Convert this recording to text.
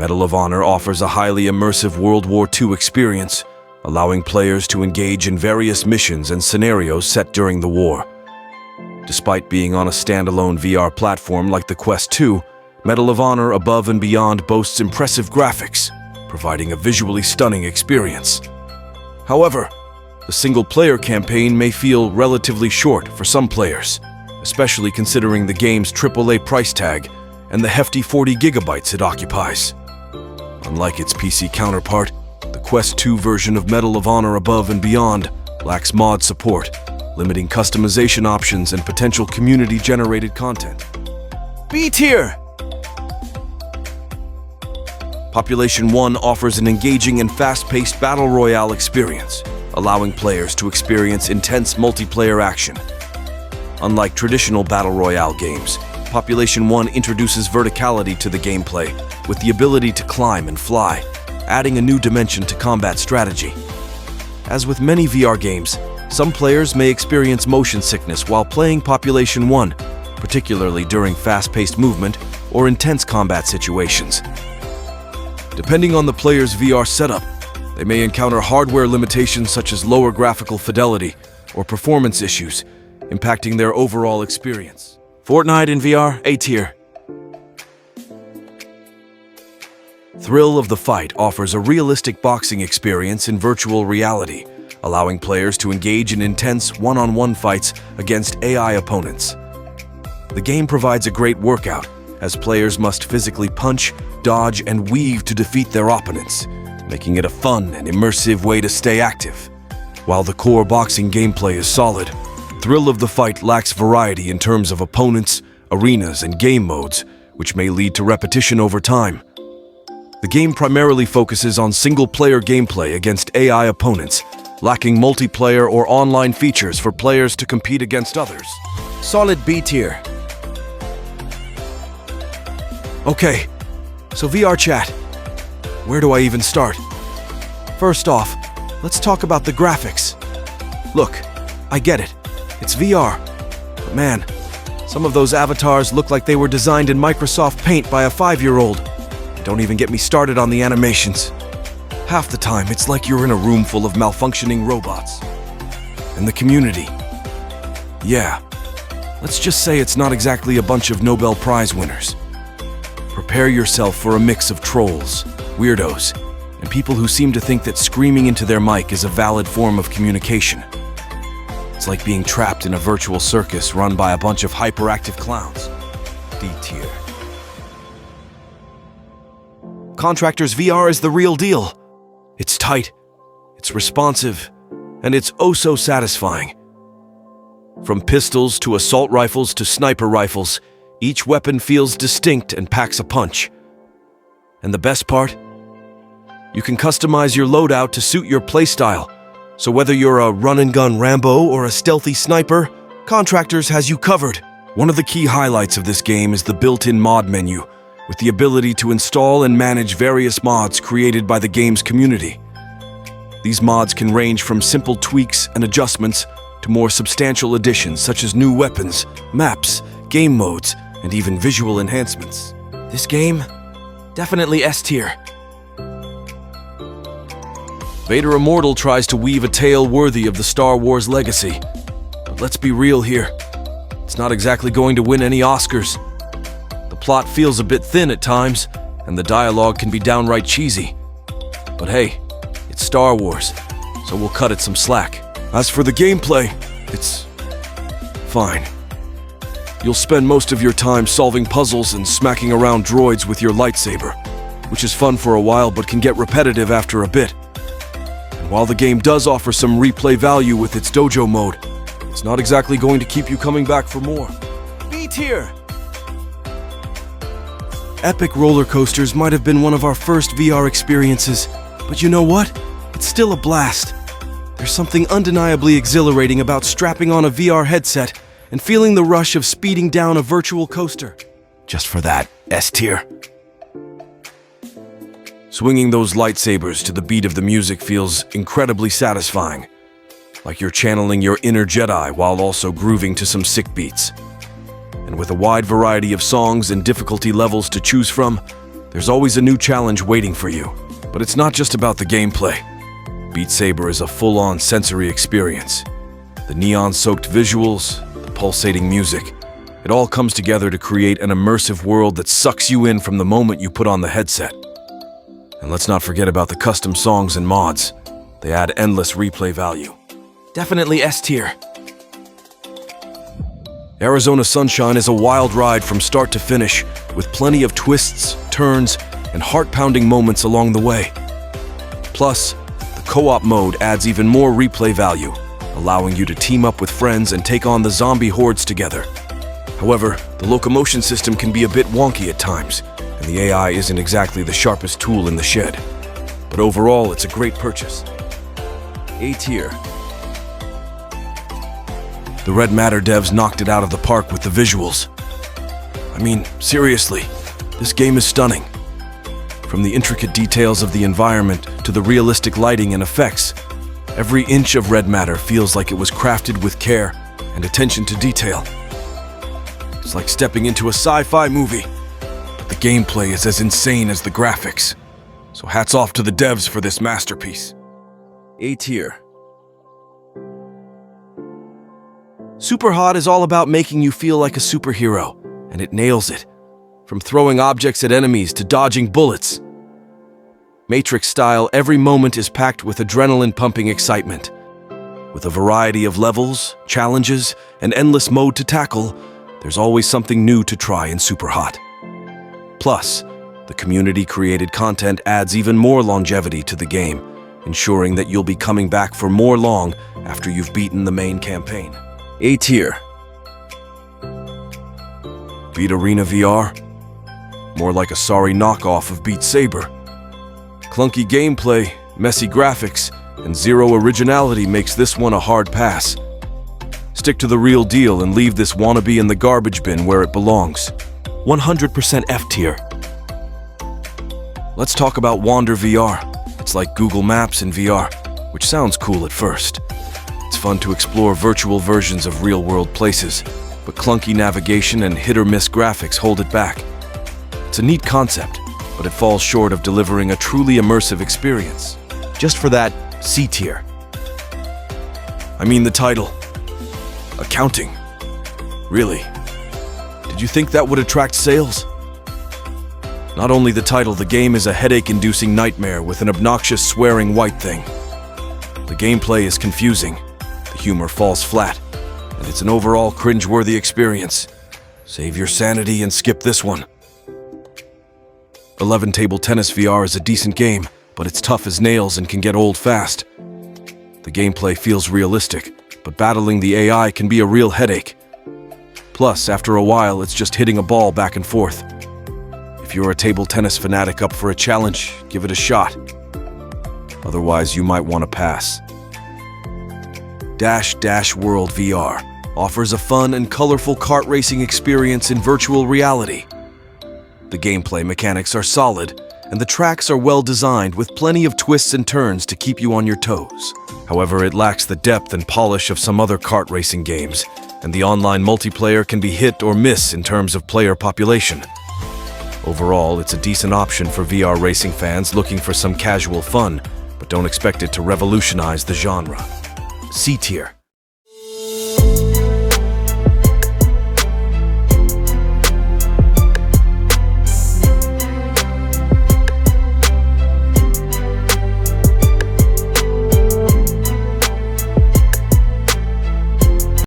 Medal of Honor offers a highly immersive World War II experience, allowing players to engage in various missions and scenarios set during the war. Despite being on a standalone VR platform like the Quest 2, Medal of Honor Above and Beyond boasts impressive graphics, providing a visually stunning experience. However, the single-player campaign may feel relatively short for some players, especially considering the game's AAA price tag and the hefty 40 gigabytes it occupies. Unlike its PC counterpart, the Quest 2 version of Medal of Honor Above and Beyond lacks mod support, limiting customization options and potential community-generated content. B tier! Population 1 offers an engaging and fast-paced battle royale experience, allowing players to experience intense multiplayer action. Unlike traditional battle royale games, Population 1 introduces verticality to the gameplay, with the ability to climb and fly, adding a new dimension to combat strategy. As with many VR games, some players may experience motion sickness while playing Population 1, particularly during fast-paced movement or intense combat situations. Depending on the player's VR setup, they may encounter hardware limitations such as lower graphical fidelity or performance issues, impacting their overall experience. Fortnite in VR, A tier. Thrill of the Fight offers a realistic boxing experience in virtual reality, allowing players to engage in intense one-on-one fights against AI opponents. The game provides a great workout, as players must physically punch, dodge, and weave to defeat their opponents, making it a fun and immersive way to stay active. While the core boxing gameplay is solid, Thrill of the Fight lacks variety in terms of opponents, arenas, and game modes, which may lead to repetition over time. The game primarily focuses on single-player gameplay against AI opponents, lacking multiplayer or online features for players to compete against others. Solid B tier. Okay, so VRchat. Where do I even start? First off, let's talk about the graphics. Look, I get it. It's VR. But man, some of those avatars look like they were designed in Microsoft Paint by a 5-year-old. And don't even get me started on the animations. Half the time, it's like you're in a room full of malfunctioning robots. And the community. Yeah, let's just say it's not exactly a bunch of Nobel Prize winners. Prepare yourself for a mix of trolls, weirdos, and people who seem to think that screaming into their mic is a valid form of communication. It's like being trapped in a virtual circus run by a bunch of hyperactive clowns. D tier. Contactors VR is the real deal. It's tight, it's responsive, and it's oh so satisfying. From pistols to assault rifles to sniper rifles, each weapon feels distinct and packs a punch. And the best part? You can customize your loadout to suit your playstyle. So whether you're a run-and-gun Rambo or a stealthy sniper, Contactors has you covered. One of the key highlights of this game is the built-in mod menu, with the ability to install and manage various mods created by the game's community. These mods can range from simple tweaks and adjustments to more substantial additions such as new weapons, maps, game modes, and even visual enhancements. This game? Definitely S tier. Vader Immortal tries to weave a tale worthy of the Star Wars legacy. But let's be real here. It's not exactly going to win any Oscars. The plot feels a bit thin at times, and the dialogue can be downright cheesy. But hey, it's Star Wars, so we'll cut it some slack. As for the gameplay, it's fine. You'll spend most of your time solving puzzles and smacking around droids with your lightsaber, which is fun for a while but can get repetitive after a bit. And while the game does offer some replay value with its dojo mode, it's not exactly going to keep you coming back for more. B tier. Epic roller coasters might have been one of our first VR experiences, but you know what? It's still a blast. There's something undeniably exhilarating about strapping on a VR headset and feeling the rush of speeding down a virtual coaster. Just for that, S tier. Swinging those lightsabers to the beat of the music feels incredibly satisfying, like you're channeling your inner Jedi while also grooving to some sick beats. And with a wide variety of songs and difficulty levels to choose from, There's always a new challenge waiting for you. But it's not just about the gameplay. Beat Saber is a full-on sensory experience. The neon-soaked visuals, the pulsating music, it all comes together to create an immersive world that sucks you in from the moment you put on the headset. And let's not forget about the custom songs and mods. They add endless replay value. Definitely S tier. Arizona Sunshine is a wild ride from start to finish, with plenty of twists, turns, and heart-pounding moments along the way. Plus, the co-op mode adds even more replay value, allowing you to team up with friends and take on the zombie hordes together. However, the locomotion system can be a bit wonky at times, and the AI isn't exactly the sharpest tool in the shed. But overall, it's a great purchase. A tier. The Red Matter devs knocked it out of the park with the visuals. I mean, seriously, this game is stunning. From the intricate details of the environment to the realistic lighting and effects, every inch of Red Matter feels like it was crafted with care and attention to detail. It's like stepping into a sci-fi movie. But the gameplay is as insane as the graphics. So hats off to the devs for this masterpiece. A tier. Superhot is all about making you feel like a superhero, and it nails it. From throwing objects at enemies to dodging bullets. Matrix style, every moment is packed with adrenaline-pumping excitement. With a variety of levels, challenges, and endless mode to tackle, there's always something new to try in Superhot. Plus, the community-created content adds even more longevity to the game, ensuring that you'll be coming back for more long after you've beaten the main campaign. A tier. Beat Arena VR? More like a sorry knockoff of Beat Saber. Clunky gameplay, messy graphics, and zero originality makes this one a hard pass. Stick to the real deal and leave this wannabe in the garbage bin where it belongs. 100% F tier. Let's talk about Wander VR. It's like Google Maps in VR, which sounds cool at first. It's fun to explore virtual versions of real-world places, but clunky navigation and hit-or-miss graphics hold it back. It's a neat concept, but it falls short of delivering a truly immersive experience. Just for that, C tier. I mean the title. Accounting. Really? Did you think that would attract sales? Not only the title, the game is a headache-inducing nightmare with an obnoxious swearing white thing. The gameplay is confusing, the humor falls flat, and it's an overall cringe-worthy experience. Save your sanity and skip this one. 11 Table Tennis VR is a decent game, but it's tough as nails and can get old fast. The gameplay feels realistic, but battling the AI can be a real headache. Plus, after a while, it's just hitting a ball back and forth. If you're a table tennis fanatic up for a challenge, give it a shot. Otherwise, you might want to pass. Dash World VR offers a fun and colorful kart racing experience in virtual reality. The gameplay mechanics are solid, and the tracks are well designed with plenty of twists and turns to keep you on your toes. However, it lacks the depth and polish of some other kart racing games, and the online multiplayer can be hit or miss in terms of player population. Overall, it's a decent option for VR racing fans looking for some casual fun, but don't expect it to revolutionize the genre. C tier.